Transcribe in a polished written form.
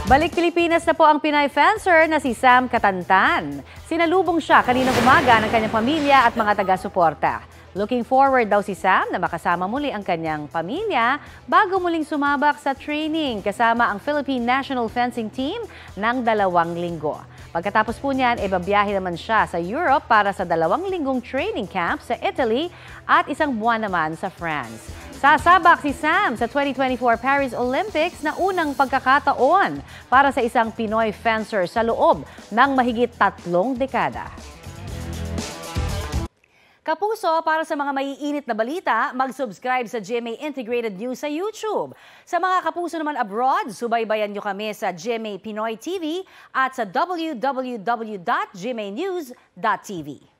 Balik Pilipinas na po ang Pinay fencer na si Sam Katantan. Sinalubong siya kaninang umaga ng kanyang pamilya at mga taga-suporta. Looking forward daw si Sam na makasama muli ang kanyang pamilya bago muling sumabak sa training kasama ang Philippine National Fencing Team ng 2 linggo. Pagkatapos po niyan, babiyahe naman siya sa Europe para sa 2 linggong training camp sa Italy at 1 buwan naman sa France. Sasabak si Sam sa 2024 Paris Olympics na unang pagkakataon para sa isang Pinoy fencer sa loob ng mahigit 3 dekada. Kapuso, para sa mga maiinit na balita, mag-subscribe sa GMA Integrated News sa YouTube. Sa mga kapuso naman abroad, subaybayan nyo kami sa GMA Pinoy TV at sa www.gmanews.tv.